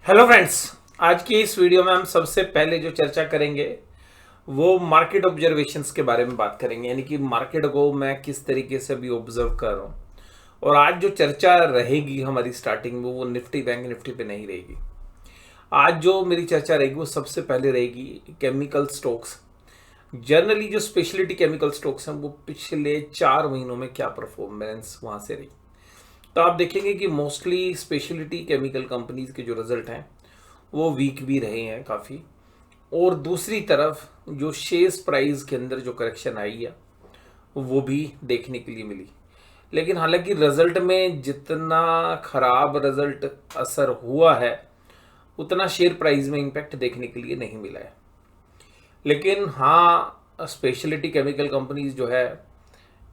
Hello friends. आज की इस वीडियो में हम सबसे पहले जो चर्चा करेंगे वो मार्केट ऑब्जर्वेशंस के बारे में बात करेंगे, यानी कि मार्केट को मैं किस तरीके से अभी ऑब्जर्व कर रहा हूँ। और आज जो चर्चा रहेगी हमारी स्टार्टिंग में वो निफ्टी बैंक निफ्टी पे नहीं रहेगी। आज जो मेरी चर्चा रहेगी वो सबसे पहले रहेगी केमिकल स्टॉक्स। जनरली जो स्पेशलिटी केमिकल स्टॉक्स हैं वो पिछले 4 महीनों में क्या परफॉर्मेंस वहाँ से रही। तो आप देखेंगे कि मोस्टली स्पेशलिटी केमिकल कंपनीज के जो रिजल्ट हैं वो वीक भी रहे हैं काफ़ी। और दूसरी तरफ जो शेयर्स प्राइस के अंदर जो करेक्शन आई है वो भी देखने के लिए मिली। लेकिन हालांकि रिजल्ट में जितना खराब रिजल्ट असर हुआ है उतना शेयर प्राइस में इम्पैक्ट देखने के लिए नहीं मिला है। लेकिन हाँ, स्पेशलिटी केमिकल कंपनीज जो है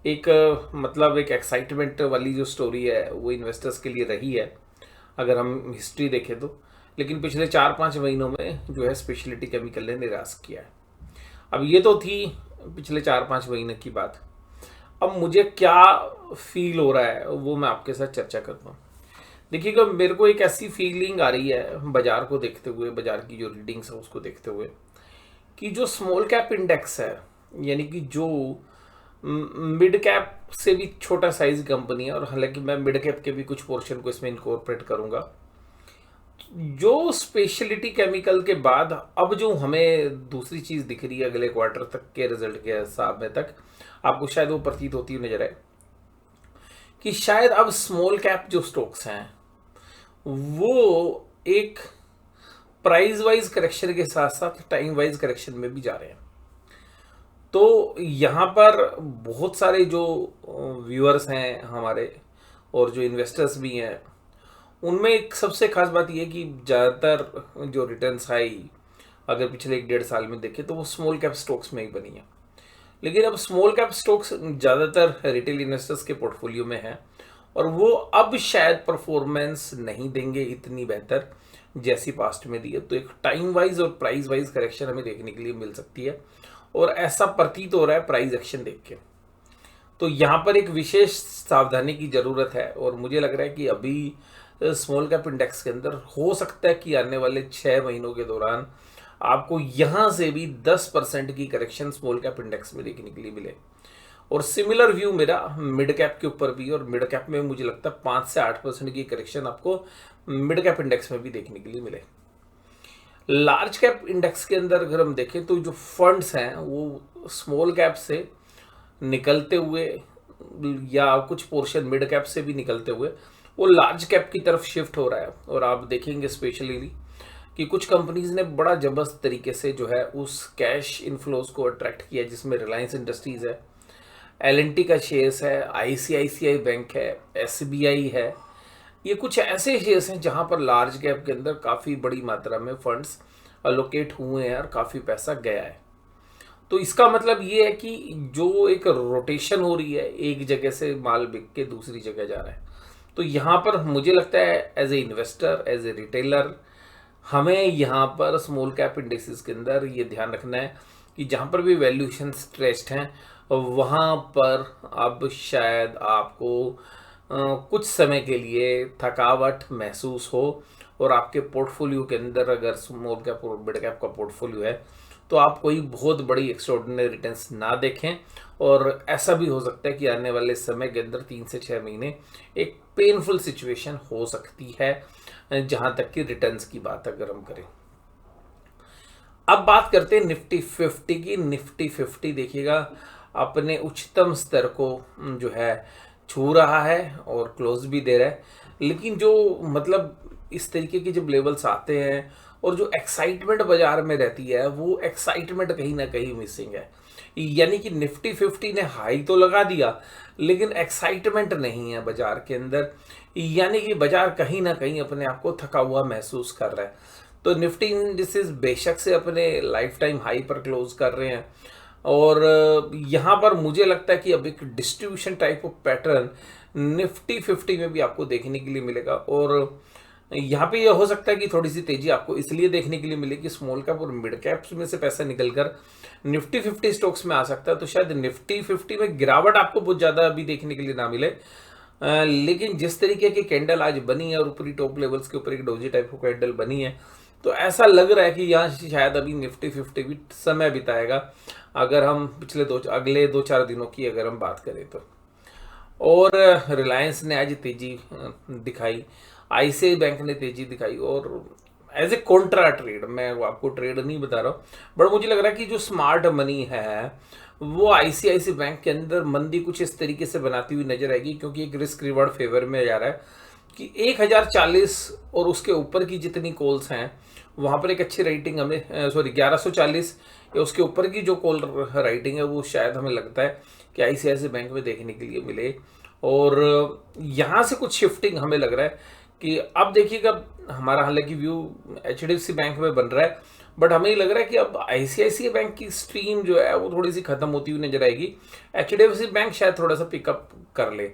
एक मतलब एक एक्साइटमेंट वाली जो स्टोरी है वो इन्वेस्टर्स के लिए रही है अगर हम हिस्ट्री देखें तो। लेकिन पिछले 4-5 महीनों में जो है स्पेशलिटी केमिकल ने निराश किया है। अब ये तो थी पिछले 4-5 महीने की बात। अब मुझे क्या फील हो रहा है वो मैं आपके साथ चर्चा करता हूँ। देखिएगा, मेरे को एक ऐसी फीलिंग आ रही है बाजार को देखते हुए, बाजार की जो रीडिंग्स है उसको देखते हुए, कि जो स्मॉल कैप इंडेक्स है, यानी कि जो मिड कैप से भी छोटा साइज कंपनी है, और हालांकि मैं मिड कैप के भी कुछ पोर्शन को इसमें इनकॉर्पोरेट करूंगा, जो स्पेशलिटी केमिकल के बाद अब जो हमें दूसरी चीज दिख रही है अगले क्वार्टर तक के रिजल्ट के हिसाब में तक आपको शायद वो प्रतीत होती हुई नजर आए कि शायद अब स्मॉल कैप जो स्टॉक्स हैं वो एक प्राइस वाइज करेक्शन के साथ साथ टाइम वाइज करेक्शन में भी जा रहे हैं। तो यहाँ पर बहुत सारे जो व्यूअर्स हैं हमारे और जो इन्वेस्टर्स भी हैं उनमें एक सबसे खास बात यह है कि ज़्यादातर जो रिटर्न्स आई अगर पिछले 1-1.5 साल में देखें तो वो स्मॉल कैप स्टॉक्स में ही बनी है। लेकिन अब स्मॉल कैप स्टॉक्स ज़्यादातर रिटेल इन्वेस्टर्स के पोर्टफोलियो में हैं और वो अब शायद परफॉर्मेंस नहीं देंगे इतनी बेहतर जैसी पास्ट में दी है। तो एक टाइम वाइज और प्राइस वाइज करेक्शन हमें देखने के लिए मिल सकती है और ऐसा प्रतीत हो रहा है प्राइस एक्शन देख के। तो यहाँ पर एक विशेष सावधानी की ज़रूरत है और मुझे लग रहा है कि अभी स्मॉल कैप इंडेक्स के अंदर हो सकता है कि आने वाले 6 महीनों के दौरान आपको यहाँ से भी 10% की करेक्शन स्मॉल कैप इंडेक्स में देखने के लिए मिले। और सिमिलर व्यू मेरा मिड कैप के ऊपर भी, और मिड कैप में मुझे लगता है 5 से 8% की करेक्शन आपको मिड कैप इंडेक्स में भी देखने के लिए मिले। लार्ज कैप इंडेक्स के अंदर अगर हम देखें तो जो फंड्स हैं वो स्मॉल कैप से निकलते हुए या कुछ पोर्शन मिड कैप से भी निकलते हुए वो लार्ज कैप की तरफ शिफ्ट हो रहा है। और आप देखेंगे स्पेशली कि कुछ कंपनीज ने बड़ा जबरदस्त तरीके से जो है उस कैश इनफ्लोज को अट्रैक्ट किया, जिसमें रिलायंस इंडस्ट्रीज है, एल&टी का शेयर्स है, आईसीआईसीआई बैंक है, एसबीआई है। ये कुछ ऐसे शेयर्स हैं जहां पर लार्ज कैप के अंदर काफ़ी बड़ी मात्रा में फंड्स अलोकेट हुए हैं और काफ़ी पैसा गया है। तो इसका मतलब ये है कि जो एक रोटेशन हो रही है, एक जगह से माल बिक के दूसरी जगह जा रहा है। तो यहाँ पर मुझे लगता है as a investor, as a retailer, हमें यहाँ पर स्मॉल कैप इंडेक्सेस के अंदर ये ध्यान रखना है कि जहाँ पर भी वैल्यूएशन स्ट्रेस्ड हैं वहाँ पर अब शायद आपको कुछ समय के लिए थकावट महसूस हो और आपके पोर्टफोलियो के अंदर अगर स्मॉल कैप और मिड कैप का पोर्टफोलियो है तो आप कोई बहुत बड़ी एक्स्ट्राऑर्डिनरी रिटर्न्स ना देखें। और ऐसा भी हो सकता है कि आने वाले समय के अंदर 3 से 6 महीने एक पेनफुल सिचुएशन हो सकती है जहां तक कि रिटर्न्स की बात अगर हम करें। अब बात करते हैं निफ्टी 50 की। निफ्टी 50 देखिएगा अपने उच्चतम स्तर को जो है छू रहा है और क्लोज भी दे रहा है। लेकिन जो मतलब इस तरीके के जब लेवल्स आते हैं और जो एक्साइटमेंट बाजार में रहती है वो एक्साइटमेंट कहीं ना कहीं मिसिंग है। यानी कि निफ्टी 50 ने हाई तो लगा दिया लेकिन एक्साइटमेंट नहीं है बाजार के अंदर, यानी कि बाजार कहीं ना कहीं अपने आप को थका हुआ महसूस कर रहा है। तो निफ्टी इंडिसेस बेशक से अपने लाइफ टाइम हाई पर क्लोज कर रहे हैं और यहाँ पर मुझे लगता है कि अब एक distribution type of pattern Nifty 50 में भी आपको देखने के लिए मिलेगा। और यहाँ पे यह हो सकता है कि थोड़ी सी तेजी आपको इसलिए देखने के लिए मिले कि स्मॉल कैप और मिड कैप्स में से पैसा निकलकर निफ्टी 50 स्टॉक्स में आ सकता है। तो शायद निफ्टी 50 में गिरावट आपको बहुत ज़्यादा अभी देखने के लिए ना मिले, लेकिन जिस तरीके की कैंडल आज बनी है और ऊपरी टॉप लेवल्स के ऊपर एक डोजी टाइप की कैंडल बनी है, तो ऐसा लग रहा है कि यहाँ शायद अभी निफ्टी 50 भी समय बिताएगा, अगर हम अगले 2-4 दिनों की अगर हम बात करें तो। और रिलायंस ने आज तेजी दिखाई, आईसीआई बैंक ने तेजी दिखाई, और एज ए कॉन्ट्रा ट्रेड, मैं आपको ट्रेड नहीं बता रहा हूँ, बट मुझे लग रहा है कि जो स्मार्ट मनी है वो आईसीआईसी बैंक के अंदर मंदी कुछ इस तरीके से बनाती हुई नजर आएगी, क्योंकि एक रिस्क रिवॉर्ड फेवर में जा रहा है कि 1040 और उसके ऊपर की जितनी कॉल्स हैं वहां पर एक अच्छी राइटिंग हमें 1140 या उसके ऊपर की जो कॉल राइटिंग है वो शायद हमें लगता है कि आईसीआईसी बैंक में देखने के लिए मिले। और यहाँ से कुछ शिफ्टिंग हमें लग रहा है कि अब देखिएगा, हमारा हालांकि व्यू एचडीएफसी बैंक में बन रहा है, बट हमें लग रहा है कि अब आईसीआईसीआई बैंक की स्ट्रीम जो है वो थोड़ी सी खत्म होती हुई नजर आएगी। एचडीएफसी बैंक शायद थोड़ा सा पिकअप कर ले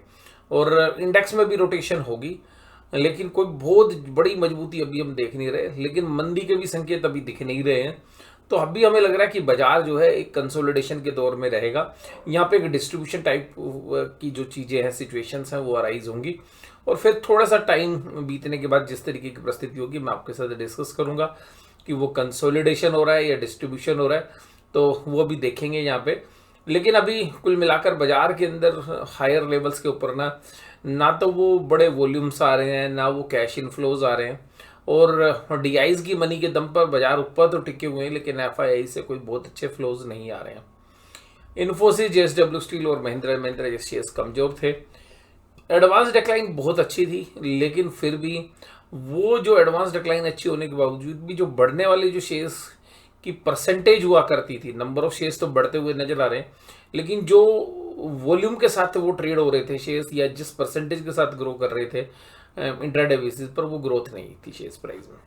और इंडेक्स में भी रोटेशन होगी, लेकिन कोई बहुत बड़ी मजबूती अभी हम देख नहीं रहे, लेकिन मंदी के भी संकेत अभी दिख नहीं रहे हैं। तो अभी हमें लग रहा है कि बाजार जो है एक कंसोलिडेशन के दौर में रहेगा। यहाँ पे एक डिस्ट्रीब्यूशन टाइप की जो चीज़ें हैं, सिचुएशंस हैं, वो अराइज होंगी, और फिर थोड़ा सा टाइम बीतने के बाद जिस तरीके की परिस्थिति होगी मैं आपके साथ डिस्कस करूंगा कि वो कंसोलिडेशन हो रहा है या डिस्ट्रीब्यूशन हो रहा है, तो वो भी देखेंगे यहाँ पे। लेकिन अभी कुल मिलाकर बाजार के अंदर हायर लेवल्स के ऊपर ना तो वो बड़े वॉल्यूम्स आ रहे हैं, ना वो कैश इनफ्लोज आ रहे हैं, और डीआईज की मनी के दम पर बाजार ऊपर तो टिके हुए हैं, लेकिन एफआईआई से कोई बहुत अच्छे फ्लोज नहीं आ रहे हैं। इन्फोसिस, जेएसडब्ल्यू स्टील और महिंद्रा महिंद्रा जैसे शेयर्स कमजोर थे। एडवांस डिक्लाइन बहुत अच्छी थी, लेकिन फिर भी वो जो एडवांस डिक्लाइन अच्छी होने के बावजूद भी जो बढ़ने वाले जो शेयर्स की परसेंटेज हुआ करती थी, नंबर ऑफ शेयर्स तो बढ़ते हुए नजर आ रहे हैं, लेकिन जो वॉल्यूम के साथ वो ट्रेड हो रहे थे शेयर्स, या जिस परसेंटेज के साथ ग्रो कर रहे थे इंट्राडे बेसिस पर, वो ग्रोथ नहीं थी शेयर्स प्राइस में।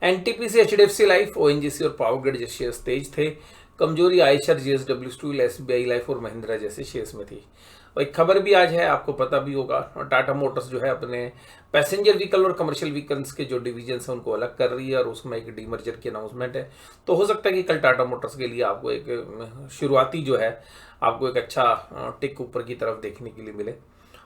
एनटीपीसी, एचडीएफसी लाइफ, ओएनजीसी और पावर ग्रिड जैसे शेयर्स तेज थे। कमजोरी Eicher, JSW steel, SBI life और महिंद्रा जैसे शेयर्स में थी। और एक खबर भी आज है, आपको पता भी होगा, टाटा मोटर्स जो है अपने पैसेंजर व्हीकल और कमर्शियल व्हीकल्स के जो डिवीजन है उनको अलग कर रही है, और उसमें एक डीमर्जर की अनाउंसमेंट है। तो हो सकता है कि कल टाटा मोटर्स के लिए आपको एक शुरुआती जो है आपको एक अच्छा टिक ऊपर की तरफ देखने के लिए मिले,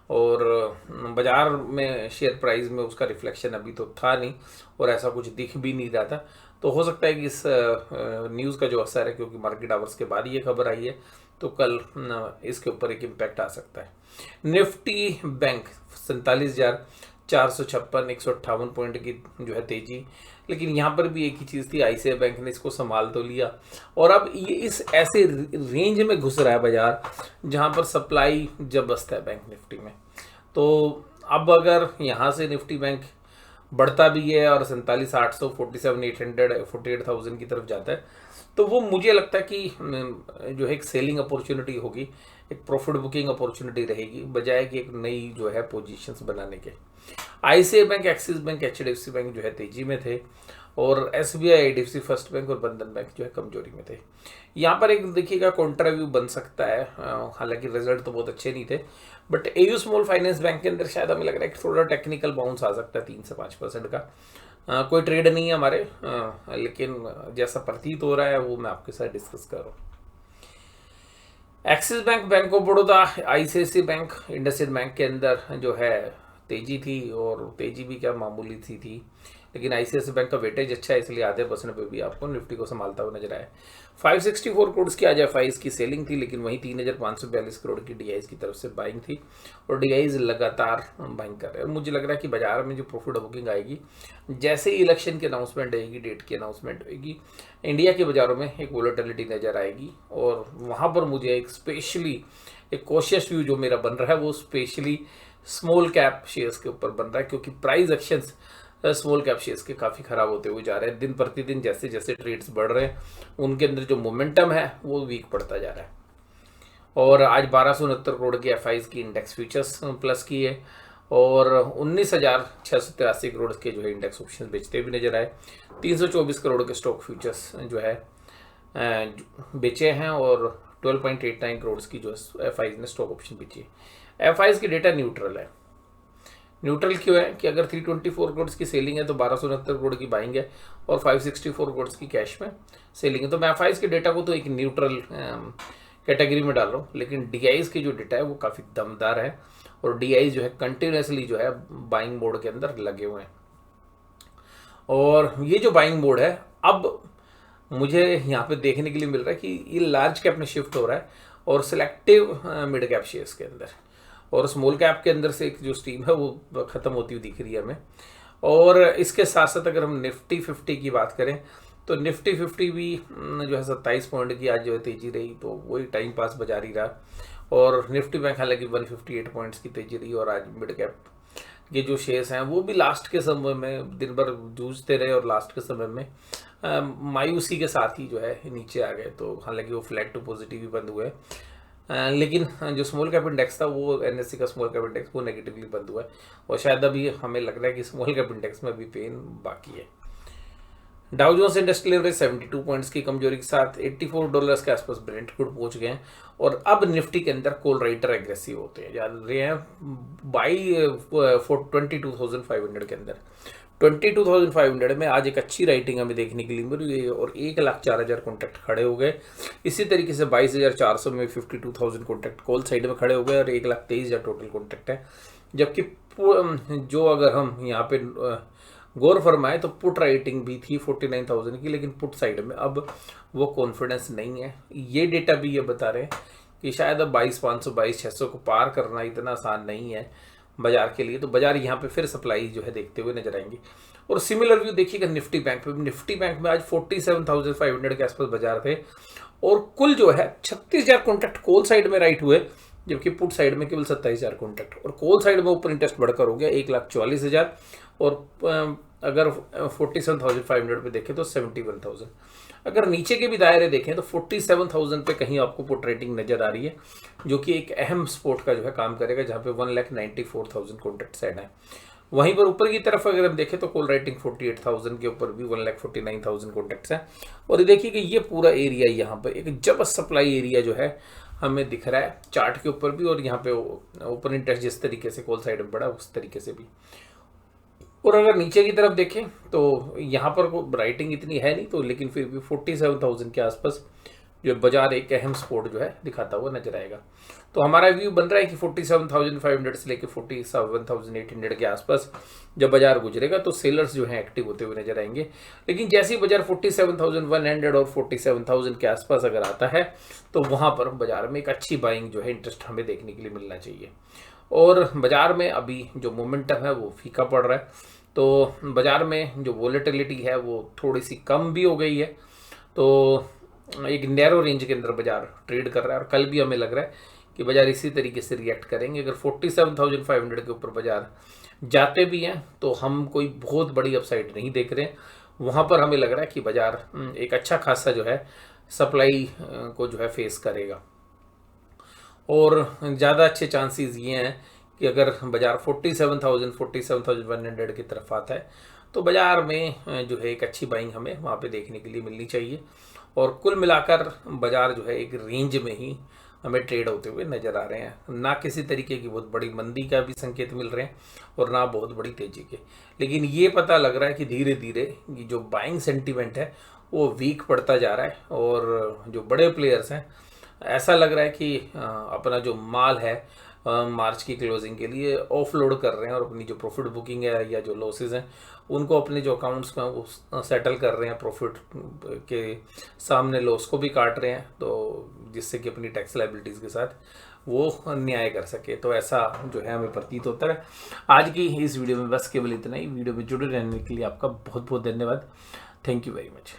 और बाजार में शेयर प्राइस में उसका रिफ्लेक्शन अभी तो था नहीं और ऐसा कुछ दिख भी नहीं रहा था। तो हो सकता है कि इस न्यूज़ का जो असर है, क्योंकि मार्केट आवर्स के बाद ये खबर आई है, तो कल इसके ऊपर एक इम्पैक्ट आ सकता है। निफ्टी बैंक 47,456, 158 पॉइंट की जो है तेजी, लेकिन यहाँ पर भी एक ही चीज़ थी, आईसीआई बैंक ने इसको संभाल तो लिया, और अब ये इस ऐसे रेंज में घुस रहा है बाजार जहाँ पर सप्लाई जबरदस्त है बैंक निफ्टी में। तो अब अगर यहाँ से निफ्टी बैंक बढ़ता भी है और 47,800, 47,800, 48,000 की तरफ जाता है, तो वो मुझे लगता है कि जो है एक सेलिंग अपॉर्चुनिटी होगी, एक प्रॉफिट बुकिंग अपॉर्चुनिटी रहेगी, बजाय कि एक नई जो है पोजीशंस बनाने के। ICI bank, axis bank, HDFC bank जो है तेजी में थे, और एसबीआई, आईडीएफसी फर्स्ट बैंक और बंधन बैंक जो है कमजोरी में थे। यहाँ पर एक देखिएगा कॉन्ट्रा व्यू बन सकता है, हालांकि रिजल्ट तो बहुत अच्छे नहीं थे, but AU small finance bank के अंदर शायद हमें लग रहा है कि थोड़ा टेक्निकल बाउंस आ सकता है 3 से 5% का। कोई ट्रेड नहीं है हमारे, लेकिन जैसा प्रतीत हो रहा है वो मैं आपके साथ डिस्कस कर रहा हूँ। Axis bank, bank of Baroda, ICICI bank, IndusInd bank के अंदर जो है तेजी थी, और तेजी भी क्या मामूली सी थी, लेकिन आईसीआईसी बैंक का वेटेज अच्छा है, इसलिए आधे % पे भी आपको निफ्टी को संभालता हुआ नजर आया। 564 करोड़ की आज एफआईज की सेलिंग थी, लेकिन वहीं 3,542 करोड़ की डीआईज की तरफ से बाइंग थी, और डीआईज लगातार बाइंग कर रहे हैं। और मुझे लग रहा है कि बाजार में जो प्रॉफिट बुकिंग आएगी, जैसे ही इलेक्शन की अनाउंसमेंट आएगी, डेट की अनाउंसमेंट होगी, इंडिया के बाजारों में एक वोलेटिलिटी नजर आएगी, और वहाँ पर मुझे एक स्पेशली एक कॉशियस व्यू जो मेरा बन रहा है वो स्पेशली स्मॉल कैप शेयर्स के ऊपर बन रहा है, क्योंकि price actions small cap shares के काफ़ी खराब होते हुए जा रहे हैं। दिन प्रतिदिन जैसे जैसे ट्रेड्स बढ़ रहे हैं उनके अंदर जो मोमेंटम है वो वीक पड़ता जा रहा है। और आज 1269 करोड़ की एफआईज की इंडेक्स फ्यूचर्स प्लस की है, और 19,683 करोड़ के जो है इंडेक्स ऑप्शन बेचते हुए नजर आए। 324 करोड़ के स्टॉक फ्यूचर्स जो है बेचे हैं, और 12.89 करोड़ की जो एफआईज ने स्टॉक ऑप्शन बेची है। एफआईज की डेटा न्यूट्रल है। न्यूट्रल क्यों है कि अगर 324 करोड़ की सेलिंग है तो 1269 करोड़ की बाइंग है, और 564 करोड़ की कैश में सेलिंग है, तो मैं एफआईज के डेटा को तो एक न्यूट्रल कैटेगरी में डाल रहा हूँ, लेकिन DIs की जो डेटा है वो काफ़ी दमदार है और DIs जो है कंटिन्यूसली जो है बाइंग मोड के अंदर लगे हुए हैं। और ये जो बाइंग मोड है अब मुझे यहाँ पे देखने के लिए मिल रहा है कि ये लार्ज कैप में शिफ्ट हो रहा है और सिलेक्टिव मिड कैप शेयर्स के अंदर, और स्मॉल कैप के अंदर से एक जो स्ट्रीम है वो ख़त्म होती हुई दिख रही है हमें। और इसके साथ साथ अगर हम निफ्टी 50 की बात करें तो निफ्टी 50 भी जो है 27 पॉइंट की आज जो है तेजी रही, तो वही टाइम पास बाजार ही रहा। और निफ्टी बैंक हालांकि 158 पॉइंट्स की तेजी रही, और आज मिड कैप ये जो शेयर्स हैं वो भी लास्ट के समय में दिन भर जूझते रहे और लास्ट के समय में मायूसी के साथ ही जो है नीचे आ गए। तो हालांकि वो फ्लैट टू पॉजिटिव ही बंद हुए, लेकिन जो स्मॉल कैप इंडेक्स था वो NSE का स्मॉल कैप इंडेक्स वो नेगेटिवली बंद हुआ है, और शायद अभी हमें लग रहा है कि स्मॉल कैप इंडेक्स में अभी पेन बाकी है। Dow Jones industrial average 72 points की कमजोरी के साथ $84 के आसपास ब्रेंट क्रूड पहुंच गए हैं। और अब निफ्टी के अंदर कॉल राइटर एग्रेसिव होते हैं, जा रहे हैं बाई 22,500 के अंदर। 22,500 में आज एक अच्छी राइटिंग हमें देखने के लिए मिल रही है और 1,04,000 कॉन्टैक्ट खड़े हो गए। इसी तरीके से 22,400 में 52,000 कॉन्टैक्ट कॉल साइड में खड़े हो गए और 1,23,000 टोटल कॉन्टैक्ट है। जबकि जो अगर हम यहाँ पे गौर फरमाए तो पुट राइटिंग भी थी 49,000 की, लेकिन पुट साइड में अब वो कॉन्फिडेंस नहीं है। ये डेटा भी ये बता रहे हैं कि शायद अब 22,500 22,600 को पार करना इतना आसान नहीं है बाजार के लिए। तो बाजार यहाँ पे फिर सप्लाई जो है देखते हुए नजर आएंगे। और सिमिलर व्यू देखिएगा निफ्टी बैंक पे। निफ्टी बैंक में आज 47,500 के आसपास बाजार थे और कुल जो है 36,000 कॉन्ट्रैक्ट कॉल साइड में राइट हुए, जबकि पुट साइड में केवल 27,000 कॉन्ट्रैक्ट। और कॉल साइड में ओपन इंटरेस्ट बढ़कर हो गया 1,44,000 और अगर 47,500 पे देखें तो 71,000। अगर नीचे के भी दायरे देखें तो 47,000 पे कहीं आपको पुट रेटिंग नजर आ रही है, जो कि एक अहम सपोर्ट का जो है काम करेगा, जहां पे 1,94,000 कॉन्ट्रैक्ट्स ऐड है। वहीं पर ऊपर की तरफ अगर हम देखें तो कॉल राइटिंग 48,000 के ऊपर भी 1,49,000 कॉन्ट्रैक्ट्स हैं। और ये देखिए कि ये पूरा एरिया यहाँ पर एक जबरदस्त सप्लाई एरिया जो है हमें दिख रहा है चार्ट के ऊपर भी, और यहाँ पे ओपन इंटरेस्ट जिस तरीके से कॉल साइड में बढ़ा उस तरीके से भी। और अगर नीचे की तरफ देखें तो यहाँ पर राइटिंग इतनी है नहीं, तो लेकिन फिर भी 47,000 के आसपास जो बाजार एक अहम सपोर्ट जो है दिखाता हुआ नजर आएगा। तो हमारा व्यू बन रहा है कि 47,500 से लेकर 47,800 के आसपास जब बाजार गुजरेगा तो सेलर्स जो हैं एक्टिव होते हुए नजर आएंगे। लेकिन जैसे ही बाजार 47,100 और 47,000 के आसपास अगर आता है तो वहां पर बाजार में एक अच्छी बाइंग जो है इंटरेस्ट हमें देखने के लिए मिलना चाहिए। और बाजार में अभी जो मोमेंटम है वो फीका पड़ रहा है, तो बाजार में जो वोलेटिलिटी है वो थोड़ी सी कम भी हो गई है। तो एक नैरो रेंज के अंदर बाजार ट्रेड कर रहा है, और कल भी हमें लग रहा है कि बाजार इसी तरीके से रिएक्ट करेंगे। अगर 47,500 के ऊपर बाजार जाते भी हैं तो हम कोई बहुत बड़ी अपसाइड नहीं देख रहे हैं। वहाँ पर हमें लग रहा है कि बाजार एक अच्छा खासा जो है सप्लाई को जो है फेस करेगा, और ज़्यादा अच्छे चांसेस ये हैं कि अगर बाजार 47,100 की तरफ आता है तो बाजार में जो है एक अच्छी बाइंग हमें वहाँ पे देखने के लिए मिलनी चाहिए। और कुल मिलाकर बाजार जो है एक रेंज में ही हमें ट्रेड होते हुए नजर आ रहे हैं, ना किसी तरीके की बहुत बड़ी मंदी का भी संकेत मिल रहे हैं और ना बहुत बड़ी तेजी के। लेकिन ये पता लग रहा है कि धीरे धीरे ये जो बाइंग सेंटीमेंट है वो वीक पड़ता जा रहा है, और जो बड़े प्लेयर्स हैं ऐसा लग रहा है कि अपना जो माल है मार्च की क्लोजिंग के लिए ऑफलोड कर रहे हैं, और अपनी जो प्रॉफिट बुकिंग है या जो लॉसेस हैं उनको अपने जो अकाउंट्स में वो सेटल कर रहे हैं, प्रॉफिट के सामने लॉस को भी काट रहे हैं, तो जिससे कि अपनी टैक्स लायबिलिटीज़ के साथ वो न्याय कर सके। तो ऐसा जो है हमें प्रतीत होता है। आज की इस वीडियो में बस केवल इतना ही। वीडियो में जुड़े रहने के लिए आपका बहुत बहुत धन्यवाद। Thank you very much.